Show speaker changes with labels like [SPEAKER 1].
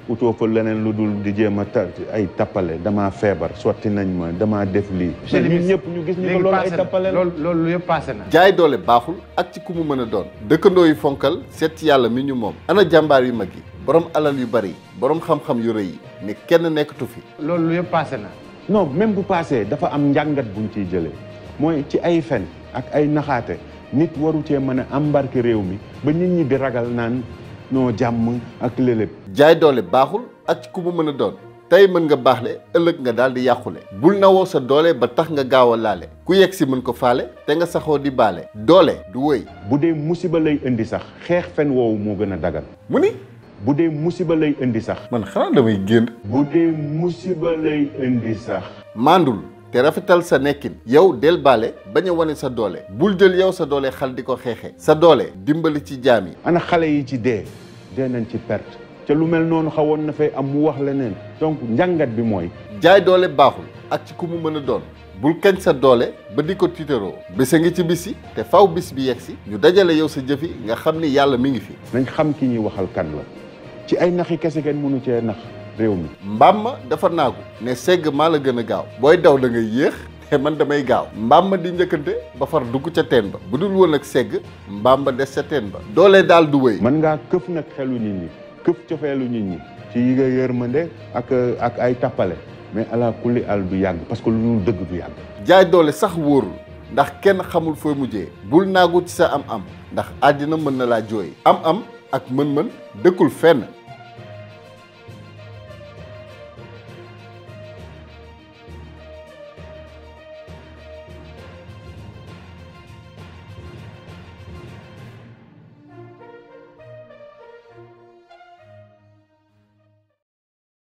[SPEAKER 1] utoo fa leneen lu dul di jéem a ay tappale damaa feebar sotti nañ ma damaa def lii. ñun ñëpp ñu gis ñu ko loolu ay tappale la
[SPEAKER 2] loolu yëpp passé na.
[SPEAKER 3] jaay doole baaxul ak ci ku mu mën a doon. dëkkandoo yu fonkal seet ci yàlla mi ñu moom. ana jàmbaar yu mag yi borom alal yu bari yi borom xam-xam yu rëy yi ne kenn nekkatu fi.
[SPEAKER 2] loolu yëpp passé na.
[SPEAKER 1] non même bu passé dafa am njàngat buñ ciy jëlee mooy ci ay fen ak ay naxaate nit waru cee mën a embarquer réew mi ba nit ñi di ragal naan noo jàmm ak léléb.
[SPEAKER 3] jaay doole baaxul ak ci ku mu mën a doon. tey mën nga baaxle ëllëg nga daal di yàqule. bul nawoo sa doole ba tax nga gaaw a laale. ku yegg si mën ko faale te nga saxoo di baale. doole du wëy.
[SPEAKER 1] bu dee musiba lay indi sax xeex fen woowu moo gën a dagal.
[SPEAKER 3] mu ni.
[SPEAKER 1] bu dee musiba lay indi sax.
[SPEAKER 3] man xanaa damay génn.
[SPEAKER 1] bu dee musiba lay indi sax.
[SPEAKER 3] mandul te rafetal sa nekkin. yow del baale bañ a wane sa doole. bul jël yow sa doole xal di ko xeexee. sa doole dimbali ci jaam yi.
[SPEAKER 1] ana xale yi ci dee nañ ci perte. te lu mel noonu xawoon na fay am mu wax leneen donc njàngat bi mooy.
[SPEAKER 3] jaay doole baaxul ak ci ku mu mën a doon. bul kañ sa doole ba di ko tiitaroo. bés a ngi ci bis yi te faw bis bi yegg si. ñu dajale yow sa jëfi nga xam ni yàlla mi ngi fi.
[SPEAKER 1] nañ xam ki ñuy waxal kan la. ci ay naxi kese kenn mënu cee nax réew mi.
[SPEAKER 3] mbaam ma dafa naagu ne segg maa la gën a gaaw. booy daw da ngay yéex te man damay gaaw. mbaam ma di njëkkante ba far dugg ca teen ba. bu dul woon ak segg mbaam ba des ca teen ba. doole daal du wëy.
[SPEAKER 1] mën ngaa këf nag xelu nit ñi këf cofeelu nit ñi ci yi nga yërmande ak ay tappale mais ala kulli al du yàgg parce que lu ñu dëgg du yàgg.
[SPEAKER 3] jaay doole sax wóorul ndax kenn xamul fooy mujjee. bul naagu ci sa am-am ndax àddina mën na laa jooy. am-am ak mën-mën dëkkul fenn.